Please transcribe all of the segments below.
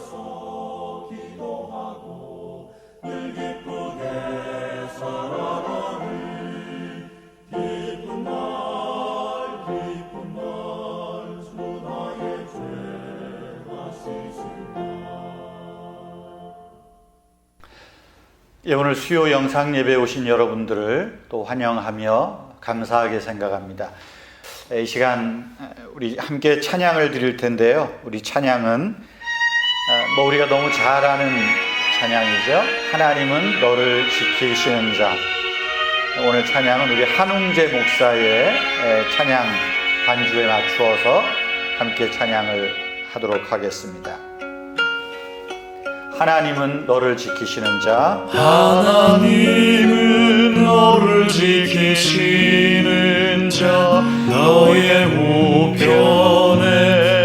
모여서 기도하고 늘 기쁘게 살아가는 기쁜 날 주 나의 죄가 씻은다. 오늘 수요 영상 예배에 오신 여러분들을 또 환영하며 감사하게 생각합니다. 이 시간 우리 함께 찬양을 드릴 텐데요. 우리 찬양은 우리가 너무 잘 아는 찬양이죠. 하나님은 너를 지키시는 자. 오늘 찬양은 우리 한웅재 목사의 찬양 반주에 맞추어서 함께 찬양을 하도록 하겠습니다. 하나님은 너를 지키시는 자. 하나님은 너를 지키시는 자. 너의 우편에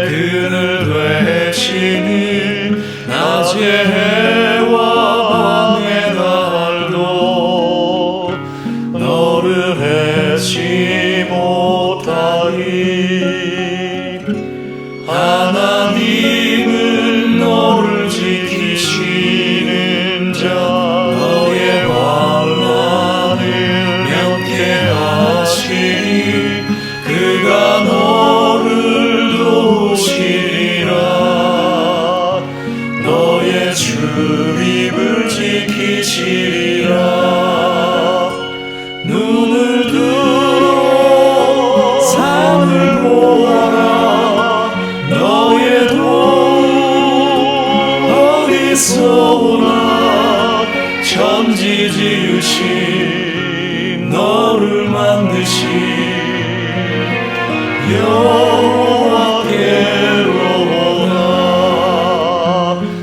그늘 되시니 낮의 해와 밤의 달도 너를 해치 못하리. 하나님은 너를 지키시는 자. 너의 환난을 면케하시니 그가 너를 도우시리라. 너의 출입을 지키시리라. 눈을 들어 산을 보아라. 너의 도움 어디서 오나. 천지 지으신 너를 만드신 여호와께로나.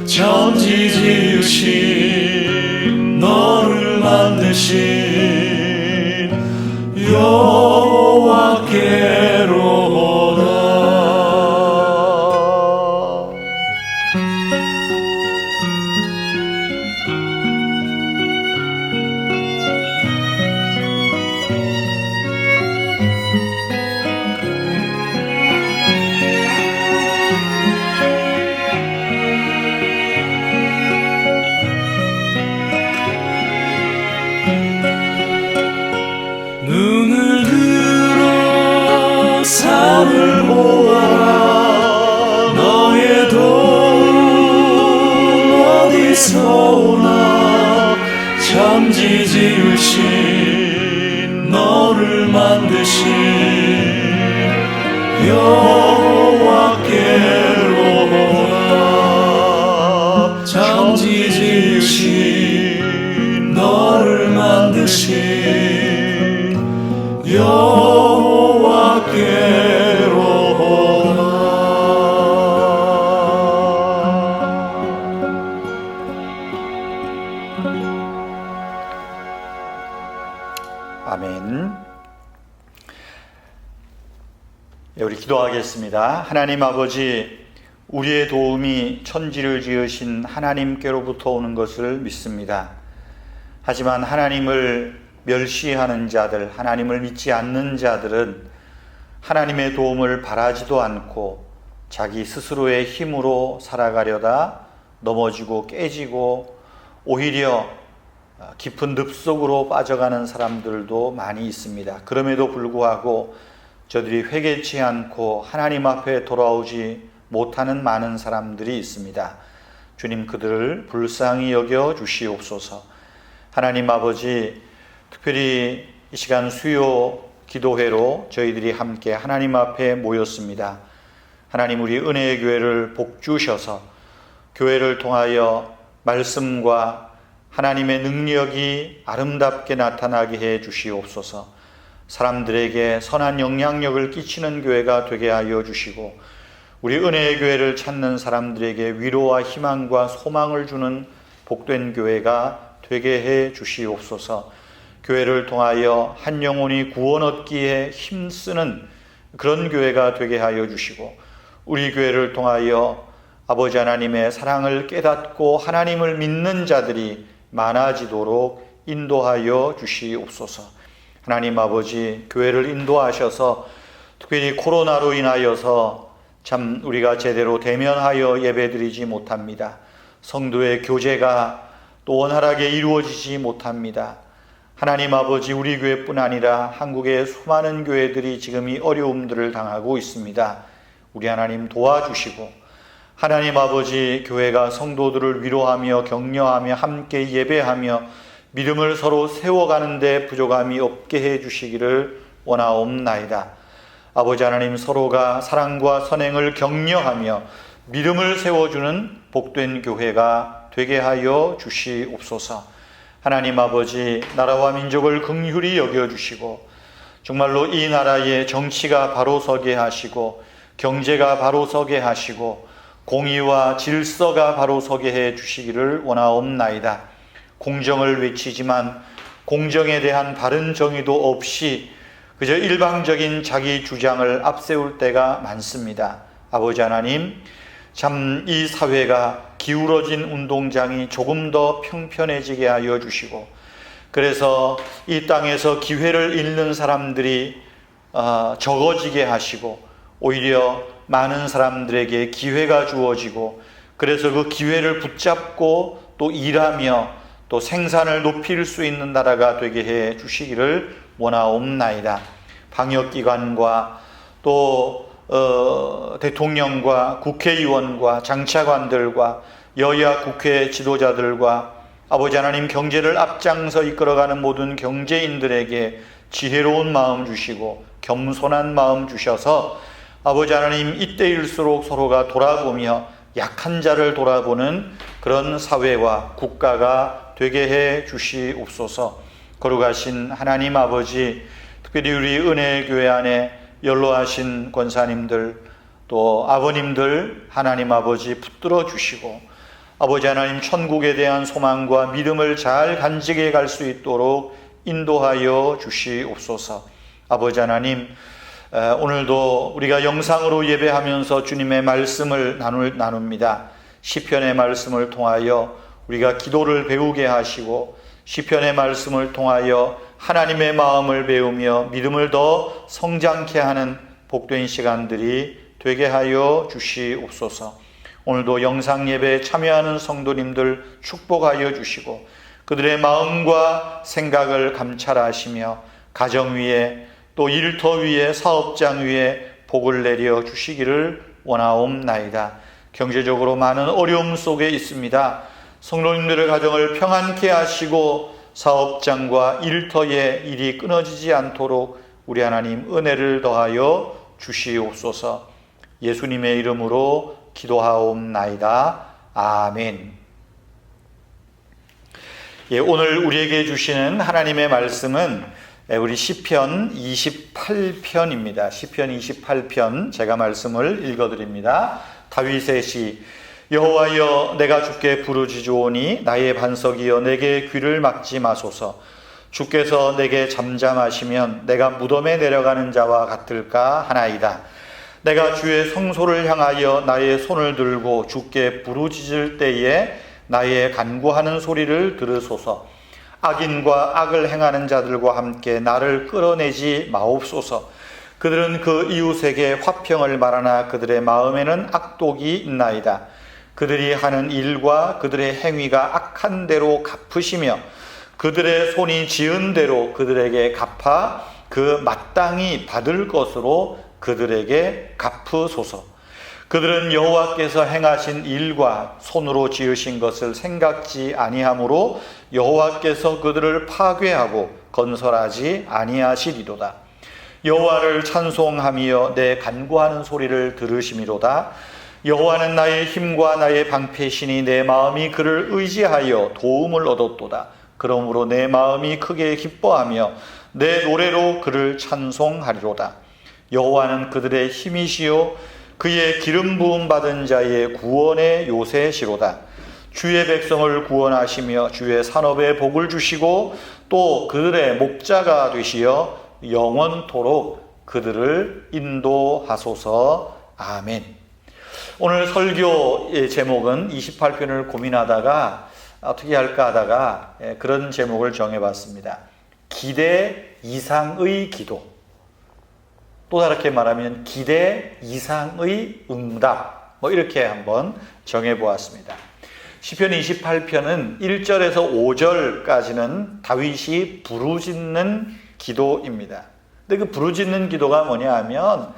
천지 지으신 너를 만드신 여호와께로나. 눈을 들어 산을 보아라. 너의 도움 어디서 오나. 천지 지으신 너를 만드신 여호와께로나. 천지 지으신 너를 만드신 여호와께로나. 아멘. 우리 기도하겠습니다. 하나님 아버지, 우리의 도움이 천지를 지으신 하나님께로부터 오는 것을 믿습니다. 하지만 하나님을 멸시하는 자들, 하나님을 믿지 않는 자들은 하나님의 도움을 바라지도 않고 자기 스스로의 힘으로 살아가려다 넘어지고 깨지고 오히려 깊은 늪속으로 빠져가는 사람들도 많이 있습니다. 그럼에도 불구하고 저들이 회개치 않고 하나님 앞에 돌아오지 못하는 많은 사람들이 있습니다. 주님, 그들을 불쌍히 여겨 주시옵소서. 하나님 아버지, 특별히 이 시간 수요 기도회로 저희들이 함께 하나님 앞에 모였습니다. 하나님, 우리 은혜의 교회를 복주셔서 교회를 통하여 말씀과 하나님의 능력이 아름답게 나타나게 해 주시옵소서. 사람들에게 선한 영향력을 끼치는 교회가 되게 하여 주시고, 우리 은혜의 교회를 찾는 사람들에게 위로와 희망과 소망을 주는 복된 교회가 되게 해 주시옵소서. 교회를 통하여 한 영혼이 구원 얻기에 힘쓰는 그런 교회가 되게 하여 주시고, 우리 교회를 통하여 아버지 하나님의 사랑을 깨닫고 하나님을 믿는 자들이 많아지도록 인도하여 주시옵소서. 하나님 아버지, 교회를 인도하셔서 특별히 코로나로 인하여서 참 우리가 제대로 대면하여 예배드리지 못합니다. 성도의 교제가 또 원활하게 이루어지지 못합니다. 하나님 아버지, 우리 교회뿐 아니라 한국의 수많은 교회들이 지금 이 어려움들을 당하고 있습니다. 우리 하나님 도와주시고, 하나님 아버지, 교회가 성도들을 위로하며 격려하며 함께 예배하며 믿음을 서로 세워가는 데 부족함이 없게 해주시기를 원하옵나이다. 아버지 하나님, 서로가 사랑과 선행을 격려하며 믿음을 세워주는 복된 교회가 되게 하여 주시옵소서. 하나님 아버지, 나라와 민족을 긍휼히 여겨주시고 정말로 이 나라의 정치가 바로 서게 하시고 경제가 바로 서게 하시고 공의와 질서가 바로 서게 해 주시기를 원하옵나이다. 공정을 외치지만 공정에 대한 바른 정의도 없이 그저 일방적인 자기 주장을 앞세울 때가 많습니다. 아버지 하나님, 참 이 사회가 기울어진 운동장이 조금 더 평편해지게 하여 주시고, 그래서 이 땅에서 기회를 잃는 사람들이 적어지게 하시고 오히려 많은 사람들에게 기회가 주어지고, 그래서 그 기회를 붙잡고 또 일하며 또 생산을 높일 수 있는 나라가 되게 해 주시기를 원하옵나이다. 방역기관과 또 대통령과 국회의원과 장차관들과 여야 국회 지도자들과 아버지 하나님, 경제를 앞장서 이끌어가는 모든 경제인들에게 지혜로운 마음 주시고 겸손한 마음 주셔서 아버지 하나님, 이때일수록 서로가 돌아보며 약한 자를 돌아보는 그런 사회와 국가가 되게 해 주시옵소서. 거룩하신 하나님 아버지, 특별히 우리 은혜교회 안에 연로하신 권사님들 또 아버님들 하나님 아버지 붙들어 주시고, 아버지 하나님, 천국에 대한 소망과 믿음을 잘 간직해 갈 수 있도록 인도하여 주시옵소서. 아버지 하나님, 오늘도 우리가 영상으로 예배하면서 주님의 말씀을 나눕니다. 시편의 말씀을 통하여 우리가 기도를 배우게 하시고, 시편의 말씀을 통하여 하나님의 마음을 배우며 믿음을 더 성장케 하는 복된 시간들이 되게 하여 주시옵소서. 오늘도 영상 예배에 참여하는 성도님들 축복하여 주시고 그들의 마음과 생각을 감찰하시며 가정 위에 또 일터 위에 사업장 위에 복을 내려 주시기를 원하옵나이다. 경제적으로 많은 어려움 속에 있습니다. 성도님들의 가정을 평안케 하시고 사업장과 일터에 일이 끊어지지 않도록 우리 하나님 은혜를 더하여 주시옵소서. 예수님의 이름으로 기도하옵나이다. 아멘. 오늘 우리에게 주시는 하나님의 말씀은 우리 시편 28편입니다. 시편 28편 제가 말씀을 읽어드립니다. 다윗의 시. 여호와여, 내가 주께 부르짖으오니 나의 반석이여 내게 귀를 막지 마소서. 주께서 내게 잠잠하시면 내가 무덤에 내려가는 자와 같을까 하나이다. 내가 주의 성소를 향하여 나의 손을 들고 주께 부르짖을 때에 나의 간구하는 소리를 들으소서. 악인과 악을 행하는 자들과 함께 나를 끌어내지 마옵소서. 그들은 그 이웃에게 화평을 말하나 그들의 마음에는 악독이 있나이다. 그들이 하는 일과 그들의 행위가 악한 대로 갚으시며 그들의 손이 지은 대로 그들에게 갚아 그 마땅히 받을 것으로 그들에게 갚으소서. 그들은 여호와께서 행하신 일과 손으로 지으신 것을 생각지 아니하므로 여호와께서 그들을 파괴하고 건설하지 아니하시리로다. 여호와를 찬송하며 내 간구하는 소리를 들으시미로다. 여호와는 나의 힘과 나의 방패시니 내 마음이 그를 의지하여 도움을 얻었도다. 그러므로 내 마음이 크게 기뻐하며 내 노래로 그를 찬송하리로다. 여호와는 그들의 힘이시요 그의 기름 부음 받은 자의 구원의 요새시로다. 주의 백성을 구원하시며 주의 산업에 복을 주시고 또 그들의 목자가 되시어 영원토록 그들을 인도하소서. 아멘. 오늘 설교의 제목은 28편을 고민하다가 어떻게 할까 하다가 그런 제목을 정해봤습니다. 기대 이상의 기도. 또 다르게 말하면 기대 이상의 응답, 이렇게 한번 정해 보았습니다. 시편 28편은 1절에서 5절까지는 다윗이 부르짖는 기도입니다. 근데 그 부르짖는 기도가 뭐냐 하면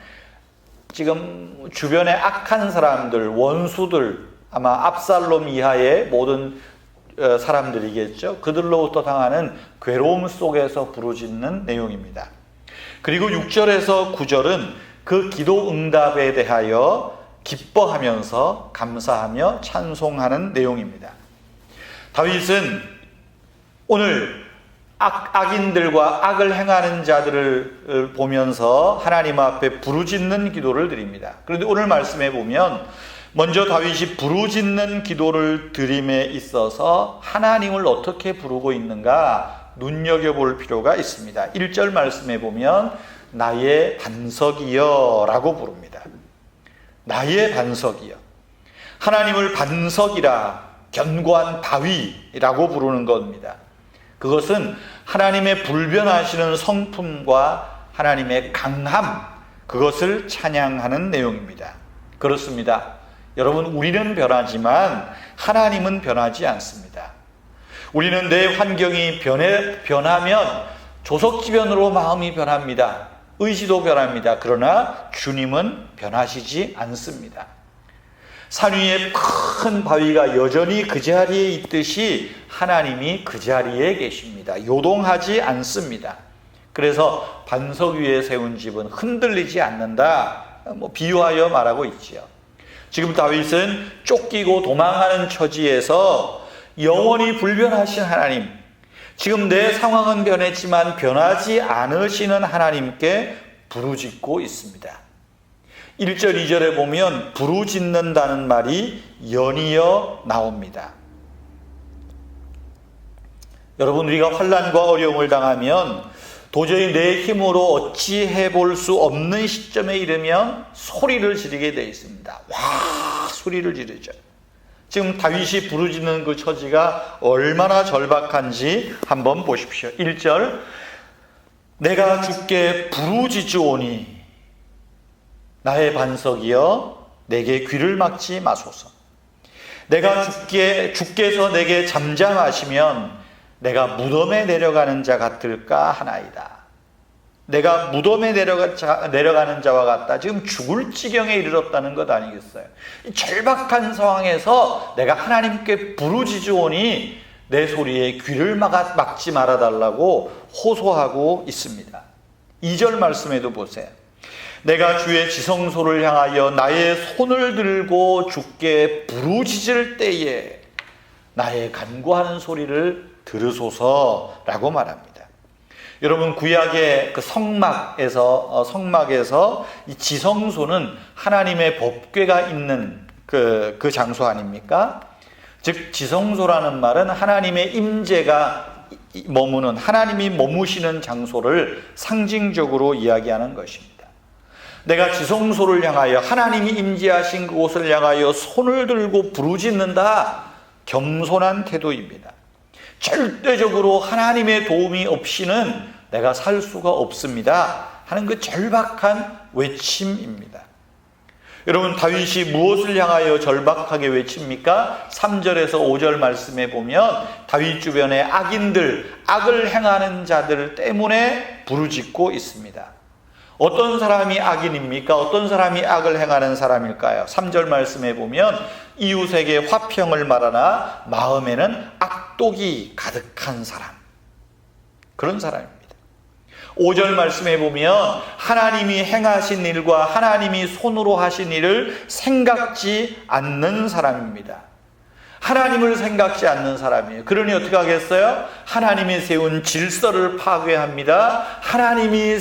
지금 주변에 악한 사람들, 원수들, 아마 압살롬 이하의 모든 사람들이겠죠. 그들로부터 당하는 괴로움 속에서 부르짖는 내용입니다. 그리고 6절에서 9절은 그 기도 응답에 대하여 기뻐하면서 감사하며 찬송하는 내용입니다. 다윗은 오늘 악인들과 악을 행하는 자들을 보면서 하나님 앞에 부르짖는 기도를 드립니다. 그런데 오늘 말씀에 보면 먼저 다윗이 부르짖는 기도를 드림에 있어서 하나님을 어떻게 부르고 있는가 눈여겨볼 필요가 있습니다. 1절 말씀에 보면 나의 반석이여 라고 부릅니다. 나의 반석이여. 하나님을 반석이라, 견고한 바위라고 부르는 겁니다. 그것은 하나님의 불변하시는 성품과 하나님의 강함, 그것을 찬양하는 내용입니다. 그렇습니다. 여러분, 우리는 변하지만 하나님은 변하지 않습니다. 우리는 내 환경이 변하면 조석지변으로 마음이 변합니다. 의지도 변합니다. 그러나 주님은 변하시지 않습니다. 산 위에 큰 바위가 여전히 그 자리에 있듯이 하나님이 그 자리에 계십니다. 요동하지 않습니다. 그래서 반석 위에 세운 집은 흔들리지 않는다, 비유하여 말하고 있지요. 지금 다윗은 쫓기고 도망하는 처지에서 영원히 불변하신 하나님, 지금 내 상황은 변했지만 변하지 않으시는 하나님께 부르짖고 있습니다. 1절, 2절에 보면 부르짖는다는 말이 연이어 나옵니다. 여러분, 우리가 환난과 어려움을 당하면 도저히 내 힘으로 어찌해 볼 수 없는 시점에 이르면 소리를 지르게 되어 있습니다. 와, 소리를 지르죠. 지금 다윗이 부르짖는 그 처지가 얼마나 절박한지 한번 보십시오. 1절, 내가 주께 부르짖으오니 나의 반석이여 내게 귀를 막지 마소서. 내가 주께서 내게 잠잠하시면 내가 무덤에 내려가는 자 같을까 하나이다. 내가 무덤에 내려가는 자와 같다. 지금 죽을 지경에 이르렀다는 것 아니겠어요? 이 절박한 상황에서 내가 하나님께 부르짖으오니 내 소리에 귀를 막지 말아달라고 호소하고 있습니다. 2절 말씀에도 보세요. 내가 주의 지성소를 향하여 나의 손을 들고 주께 부르짖을 때에 나의 간구하는 소리를 들으소서라고 말합니다. 여러분, 구약의 그 성막에서 이 지성소는 하나님의 법궤가 있는 그 장소 아닙니까? 즉 지성소라는 말은 하나님의 임재가 머무는, 하나님이 머무시는 장소를 상징적으로 이야기하는 것입니다. 내가 지성소를 향하여, 하나님이 임재하신 그곳을 향하여 손을 들고 부르짖는다, 겸손한 태도입니다. 절대적으로 하나님의 도움이 없이는 내가 살 수가 없습니다 하는 그 절박한 외침입니다. 여러분, 다윗이 무엇을 향하여 절박하게 외칩니까? 3절에서 5절 말씀에 보면 다윗 주변의 악인들, 악을 행하는 자들 때문에 부르짖고 있습니다. 어떤 사람이 악인입니까? 어떤 사람이 악을 행하는 사람일까요? 3절 말씀에 보면 이웃에게 화평을 말하나 마음에는 악독이 가득한 사람, 그런 사람입니다. 5절 말씀에 보면 하나님이 행하신 일과 하나님이 손으로 하신 일을 생각지 않는 사람입니다. 하나님을 생각지 않는 사람이에요. 그러니 어떻게 하겠어요? 하나님이 세운 질서를 파괴합니다. 하나님이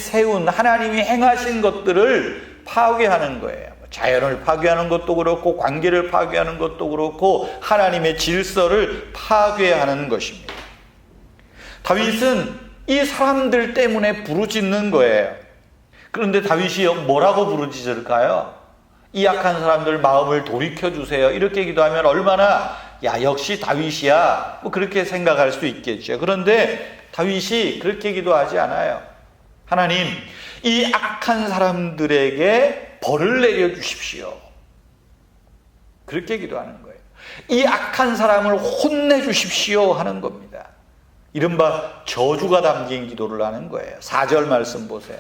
행하신 것들을 파괴하는 거예요. 자연을 파괴하는 것도 그렇고 관계를 파괴하는 것도 그렇고 하나님의 질서를 파괴하는 것입니다. 다윗은 이 사람들 때문에 부르짖는 거예요. 그런데 다윗이 뭐라고 부르짖을까요? 이 약한 사람들 마음을 돌이켜주세요, 이렇게 기도하면 얼마나 역시 다윗이야, 그렇게 생각할 수 있겠죠. 그런데 다윗이 그렇게 기도하지 않아요. 하나님, 이 악한 사람들에게 벌을 내려주십시오. 그렇게 기도하는 거예요. 이 악한 사람을 혼내주십시오 하는 겁니다. 이른바 저주가 담긴 기도를 하는 거예요. 4절 말씀 보세요.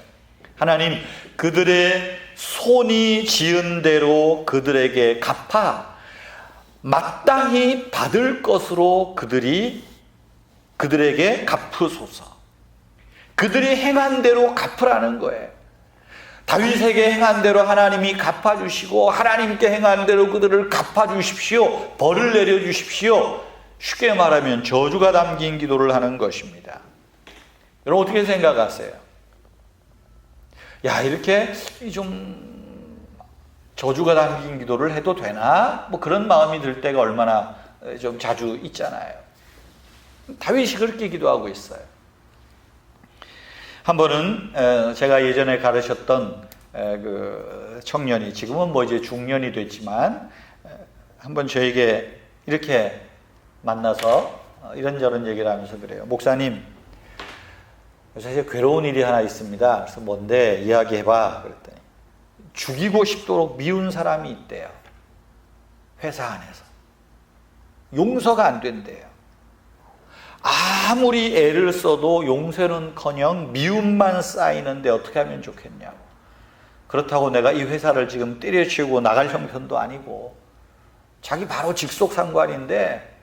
하나님, 그들의 손이 지은 대로 그들에게 갚아 마땅히 받을 것으로 그들에게 갚으소서. 그들이 행한 대로 갚으라는 거예요. 다윗에게 행한 대로 하나님이 갚아주시고 하나님께 행한 대로 그들을 갚아주십시오. 벌을 내려주십시오. 쉽게 말하면 저주가 담긴 기도를 하는 것입니다. 여러분 어떻게 생각하세요? 야, 이렇게 좀 저주가 담긴 기도를 해도 되나? 뭐 그런 마음이 들 때가 얼마나 좀 자주 있잖아요. 다윗이 그렇게 기도하고 있어요. 한 번은 제가 예전에 가르쳤던 그 청년이, 지금은 뭐 이제 중년이 됐지만, 한번 저에게 이렇게 만나서 이런저런 얘기를 하면서 그래요. 목사님, 사실 괴로운 일이 하나 있습니다. 그래서 뭔데? 이야기해봐. 그랬더니 죽이고 싶도록 미운 사람이 있대요. 회사 안에서. 용서가 안 된대요. 아무리 애를 써도 용서는커녕 미움만 쌓이는데 어떻게 하면 좋겠냐고. 그렇다고 내가 이 회사를 지금 때려치우고 나갈 형편도 아니고, 자기 바로 직속 상관인데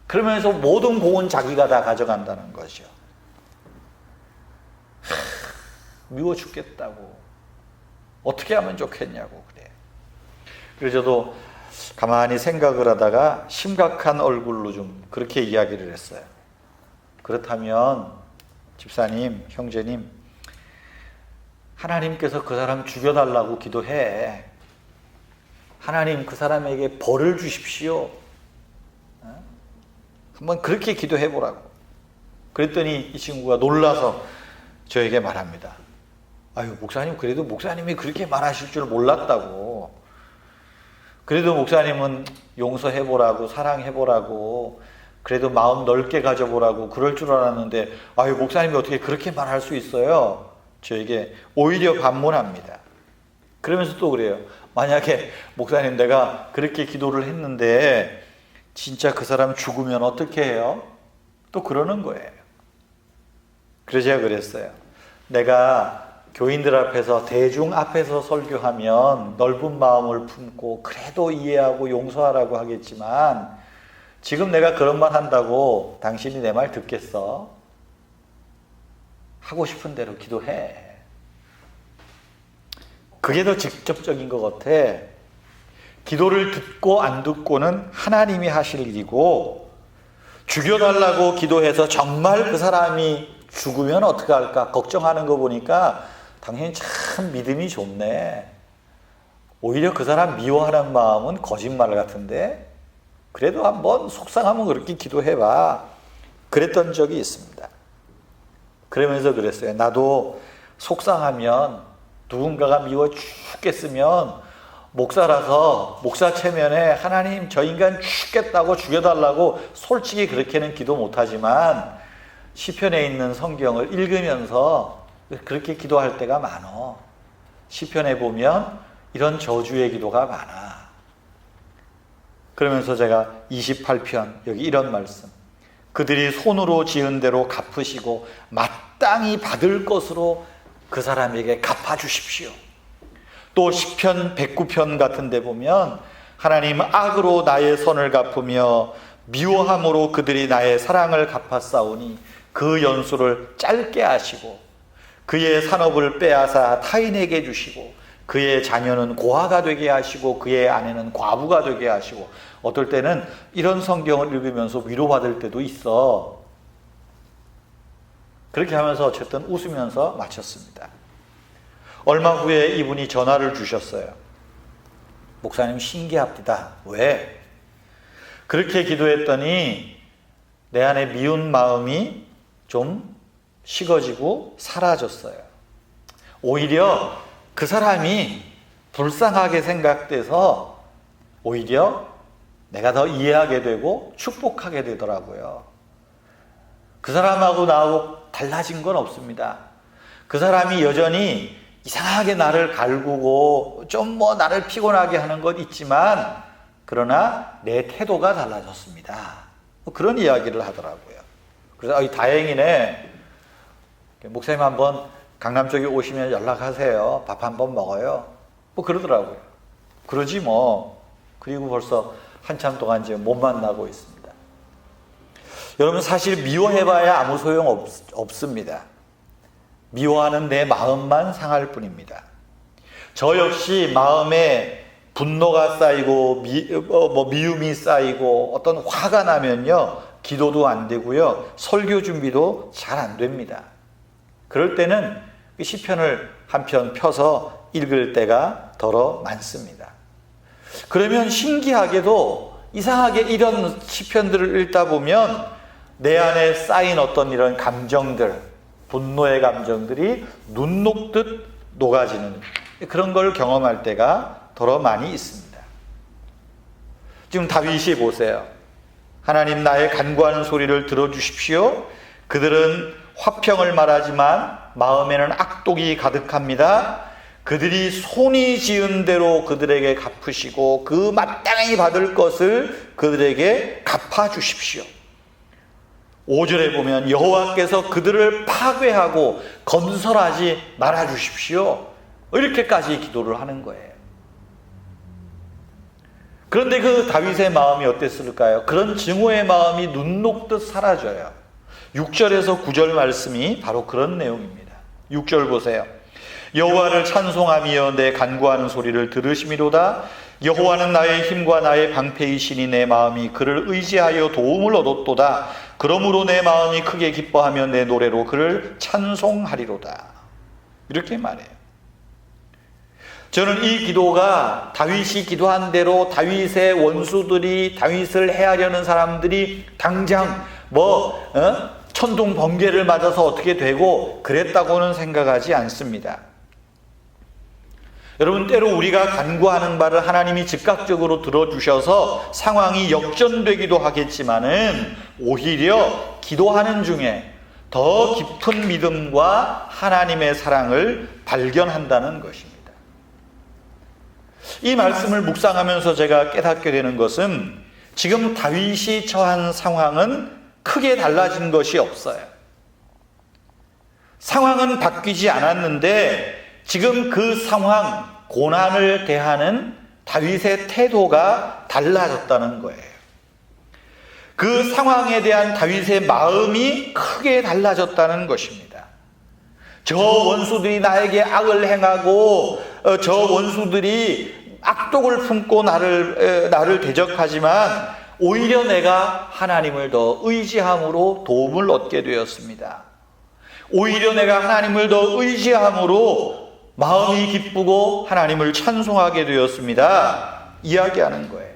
그러면서 모든 공은 자기가 다 가져간다는 거죠. 미워 죽겠다고. 어떻게 하면 좋겠냐고 그래요. 그래서 저도 가만히 생각을 하다가 심각한 얼굴로 좀 그렇게 이야기를 했어요. 그렇다면 집사님, 형제님, 하나님께서 그 사람 죽여달라고 기도해. 하나님 그 사람에게 벌을 주십시오. 한번 그렇게 기도해 보라고. 그랬더니 이 친구가 놀라서 저에게 말합니다. 아유, 목사님, 그래도 목사님이 그렇게 말하실 줄 몰랐다고. 그래도 목사님은 용서해 보라고, 사랑해 보라고, 그래도 마음 넓게 가져보라고 그럴 줄 알았는데, 아유, 목사님이 어떻게 그렇게 말할 수 있어요? 저에게 오히려 반문합니다. 그러면서 또 그래요. 만약에 목사님, 내가 그렇게 기도를 했는데 진짜 그 사람 죽으면 어떻게 해요? 또 그러는 거예요. 그래서 제가 그랬어요. 내가 교인들 앞에서, 대중 앞에서 설교하면 넓은 마음을 품고 그래도 이해하고 용서하라고 하겠지만, 지금 내가 그런 말 한다고 당신이 내 말 듣겠어? 하고 싶은 대로 기도해. 그게 더 직접적인 것 같아. 기도를 듣고 안 듣고는 하나님이 하실 일이고, 죽여달라고 기도해서 정말 그 사람이 죽으면 어떻게 할까 걱정하는 거 보니까 당신이 참 믿음이 좋네. 오히려 그 사람 미워하는 마음은 거짓말 같은데, 그래도 한번 속상하면 그렇게 기도해봐. 그랬던 적이 있습니다. 그러면서 그랬어요. 나도 속상하면, 누군가가 미워 죽겠으면 목사라서 목사 체면에 하나님 저 인간 죽겠다고 죽여달라고 솔직히 그렇게는 기도 못하지만 시편에 있는 성경을 읽으면서 그렇게 기도할 때가 많어. 시편에 보면 이런 저주의 기도가 많아. 그러면서 제가 28편 여기 이런 말씀, 그들이 손으로 지은 대로 갚으시고 마땅히 받을 것으로 그 사람에게 갚아주십시오. 또 시편 109편 같은 데 보면 하나님, 악으로 나의 선을 갚으며 미워함으로 그들이 나의 사랑을 갚았사오니 그 연수를 짧게 하시고 그의 산업을 빼앗아 타인에게 주시고 그의 자녀는 고아가 되게 하시고 그의 아내는 과부가 되게 하시고. 어떨 때는 이런 성경을 읽으면서 위로받을 때도 있어. 그렇게 하면서 어쨌든 웃으면서 마쳤습니다. 얼마 후에 이분이 전화를 주셨어요. 목사님, 신기합니다. 왜? 그렇게 기도했더니 내 안에 미운 마음이 좀 식어지고 사라졌어요. 오히려 그 사람이 불쌍하게 생각돼서 오히려 내가 더 이해하게 되고 축복하게 되더라고요. 그 사람하고 나하고 달라진 건 없습니다. 그 사람이 여전히 이상하게 나를 갈구고 좀 나를 피곤하게 하는 것 있지만 그러나 내 태도가 달라졌습니다. 그런 이야기를 하더라고요. 그래서 다행이네. 목사님 한번 강남 쪽에 오시면 연락하세요. 밥 한번 먹어요. 그러더라고요. 그러지 뭐. 그리고 벌써 한참 동안 지금 못 만나고 있습니다. 여러분 사실 미워해봐야 아무 소용 없습니다. 미워하는 내 마음만 상할 뿐입니다. 저 역시 마음에 분노가 쌓이고 미움이 쌓이고 어떤 화가 나면요 기도도 안 되고요 설교 준비도 잘 안 됩니다. 그럴 때는 시편을 한 편 펴서 읽을 때가 더러 많습니다. 그러면 신기하게도 이상하게 이런 시편들을 읽다 보면 내 안에 쌓인 어떤 이런 감정들, 분노의 감정들이 눈 녹듯 녹아지는 그런 걸 경험할 때가 더러 많이 있습니다. 지금 다윗이 보세요. 하나님 나의 간구하는 소리를 들어주십시오. 그들은 화평을 말하지만 마음에는 악독이 가득합니다. 그들이 손이 지은 대로 그들에게 갚으시고 그 마땅히 받을 것을 그들에게 갚아주십시오. 5절에 보면 여호와께서 그들을 파괴하고 건설하지 말아주십시오. 이렇게까지 기도를 하는 거예요. 그런데 그 다윗의 마음이 어땠을까요? 그런 증오의 마음이 눈 녹듯 사라져요. 6절에서 9절 말씀이 바로 그런 내용입니다. 6절 보세요. 여호와를 찬송하며 내 간구하는 소리를 들으심이로다. 여호와는 나의 힘과 나의 방패이시니 내 마음이 그를 의지하여 도움을 얻었도다. 그러므로 내 마음이 크게 기뻐하며 내 노래로 그를 찬송하리로다. 이렇게 말해요. 저는 이 기도가 다윗이 기도한 대로 다윗의 원수들이 다윗을 해하려는 사람들이 당장 천둥 번개를 맞아서 어떻게 되고 그랬다고는 생각하지 않습니다. 여러분 때로 우리가 간구하는 바를 하나님이 즉각적으로 들어주셔서 상황이 역전되기도 하겠지만은 오히려 기도하는 중에 더 깊은 믿음과 하나님의 사랑을 발견한다는 것입니다. 이 말씀을 묵상하면서 제가 깨닫게 되는 것은 지금 다윗이 처한 상황은 크게 달라진 것이 없어요. 상황은 바뀌지 않았는데 지금 그 상황, 고난을 대하는 다윗의 태도가 달라졌다는 거예요. 그 상황에 대한 다윗의 마음이 크게 달라졌다는 것입니다. 저 원수들이 나에게 악을 행하고 저 원수들이 악독을 품고 나를 대적하지만 오히려 내가 하나님을 더 의지함으로 도움을 얻게 되었습니다. 오히려 내가 하나님을 더 의지함으로 마음이 기쁘고 하나님을 찬송하게 되었습니다. 이야기하는 거예요.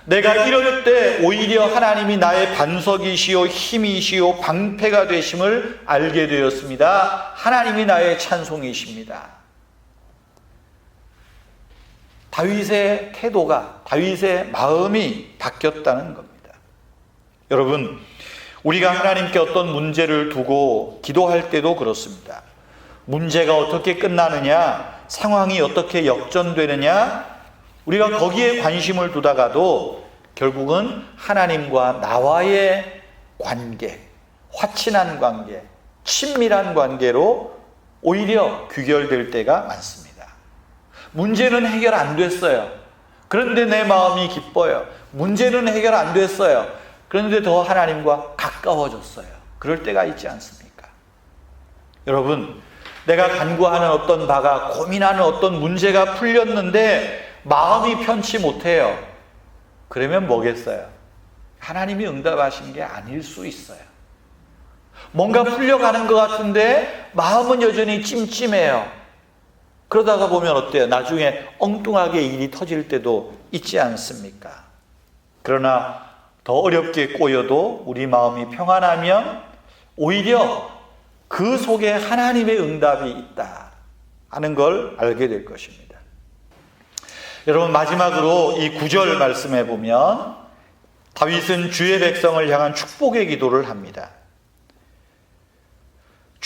내가 이럴 때 오히려 하나님이 나의 반석이시요 힘이시요 방패가 되심을 알게 되었습니다. 하나님이 나의 찬송이십니다. 다윗의 태도가, 다윗의 마음이 바뀌었다는 겁니다. 여러분, 우리가 하나님께 어떤 문제를 두고 기도할 때도 그렇습니다. 문제가 어떻게 끝나느냐, 상황이 어떻게 역전되느냐, 우리가 거기에 관심을 두다가도 결국은 하나님과 나와의 관계, 화친한 관계, 친밀한 관계로 오히려 귀결될 때가 많습니다. 문제는 해결 안 됐어요. 그런데 내 마음이 기뻐요. 문제는 해결 안 됐어요. 그런데 더 하나님과 가까워졌어요. 그럴 때가 있지 않습니까? 여러분, 내가 간구하는 어떤 바가, 고민하는 어떤 문제가 풀렸는데 마음이 편치 못해요. 그러면 뭐겠어요? 하나님이 응답하신 게 아닐 수 있어요. 뭔가 풀려가는 것 같은데 마음은 여전히 찜찜해요. 그러다가 보면 어때요? 나중에 엉뚱하게 일이 터질 때도 있지 않습니까? 그러나 더 어렵게 꼬여도 우리 마음이 평안하면 오히려 그 속에 하나님의 응답이 있다 하는 걸 알게 될 것입니다. 여러분, 마지막으로 이 9절 말씀에 보면 다윗은 주의 백성을 향한 축복의 기도를 합니다.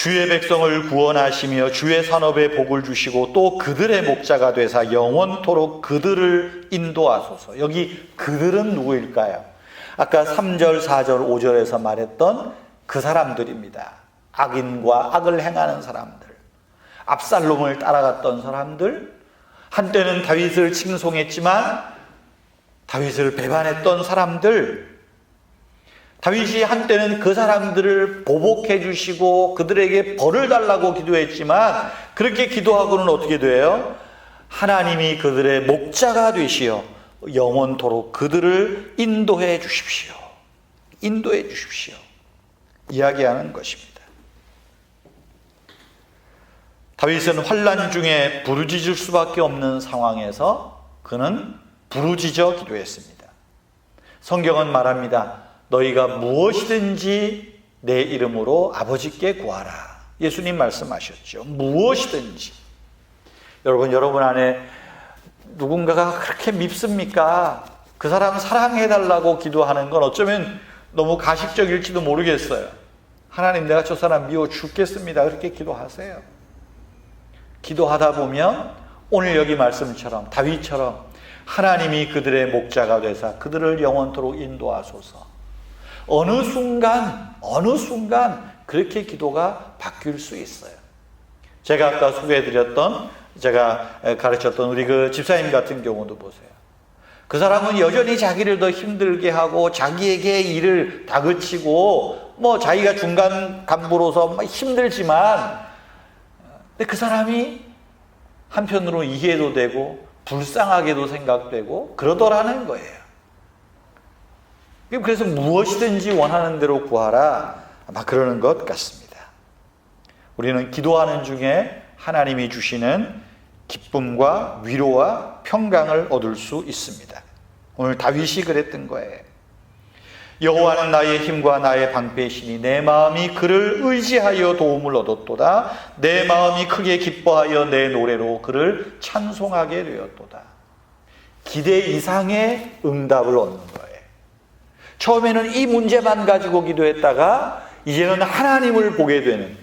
주의 백성을 구원하시며 주의 산업에 복을 주시고 또 그들의 목자가 되사 영원토록 그들을 인도하소서. 여기 그들은 누구일까요? 아까 3절, 4절, 5절에서 말했던 그 사람들입니다. 악인과 악을 행하는 사람들, 압살롬을 따라갔던 사람들, 한때는 다윗을 칭송했지만 다윗을 배반했던 사람들, 다윗이 한때는 그 사람들을 보복해 주시고 그들에게 벌을 달라고 기도했지만 그렇게 기도하고는 어떻게 돼요? 하나님이 그들의 목자가 되시어 영원토록 그들을 인도해 주십시오. 인도해 주십시오. 이야기하는 것입니다. 다윗은 환난 중에 부르짖을 수밖에 없는 상황에서 그는 부르짖어 기도했습니다. 성경은 말합니다. 너희가 무엇이든지 내 이름으로 아버지께 구하라. 예수님 말씀하셨죠. 무엇이든지. 여러분 안에 누군가가 그렇게 밉습니까? 그 사람 사랑해달라고 기도하는 건 어쩌면 너무 가식적일지도 모르겠어요. 하나님, 내가 저 사람 미워 죽겠습니다. 그렇게 기도하세요. 기도하다 보면 오늘 여기 말씀처럼 다윗처럼 하나님이 그들의 목자가 되사 그들을 영원토록 인도하소서. 어느 순간 그렇게 기도가 바뀔 수 있어요. 제가 아까 소개해드렸던, 제가 가르쳤던 우리 그 집사님 같은 경우도 보세요. 그 사람은 여전히 자기를 더 힘들게 하고 자기에게 일을 다그치고 자기가 중간 간부로서 힘들지만, 근데 그 사람이 한편으로 이해도 되고 불쌍하게도 생각되고 그러더라는 거예요. 그래서 무엇이든지 원하는 대로 구하라, 아마 그러는 것 같습니다. 우리는 기도하는 중에 하나님이 주시는 기쁨과 위로와 평강을 얻을 수 있습니다. 오늘 다윗이 그랬던 거예요. 여호와는 나의 힘과 나의 방패시니 내 마음이 그를 의지하여 도움을 얻었도다. 내 마음이 크게 기뻐하여 내 노래로 그를 찬송하게 되었도다. 기대 이상의 응답을 얻는 거예요. 처음에는 이 문제만 가지고 기도했다가 이제는 하나님을 보게 되는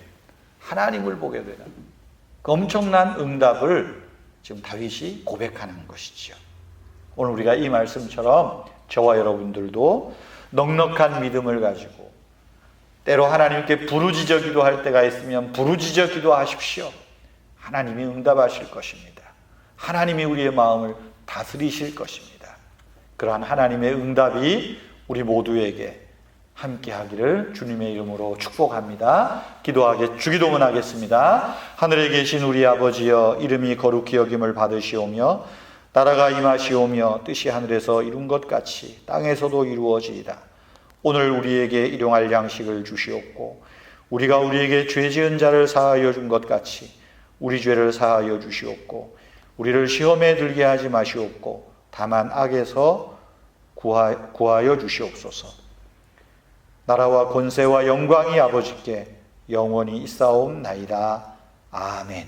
그 엄청난 응답을 지금 다윗이 고백하는 것이죠. 오늘 우리가 이 말씀처럼 저와 여러분들도 넉넉한 믿음을 가지고 때로 하나님께 부르짖어 기도할 때가 있으면 부르짖어 기도하십시오. 하나님이 응답하실 것입니다. 하나님이 우리의 마음을 다스리실 것입니다. 그러한 하나님의 응답이 우리 모두에게 함께 하기를 주님의 이름으로 축복합니다. 주기도문 하겠습니다. 하늘에 계신 우리 아버지여, 이름이 거룩히 여김을 받으시오며 나라가 임하시오며 뜻이 하늘에서 이룬 것 같이 땅에서도 이루어지이다. 오늘 우리에게 일용할 양식을 주시옵고 우리가 우리에게 죄 지은 자를 사하여 준 것 같이 우리 죄를 사하여 주시옵고 우리를 시험에 들게 하지 마시옵고 다만 악에서 구하여 주시옵소서. 나라와 권세와 영광이 아버지께 영원히 있사옵나이다. 아멘.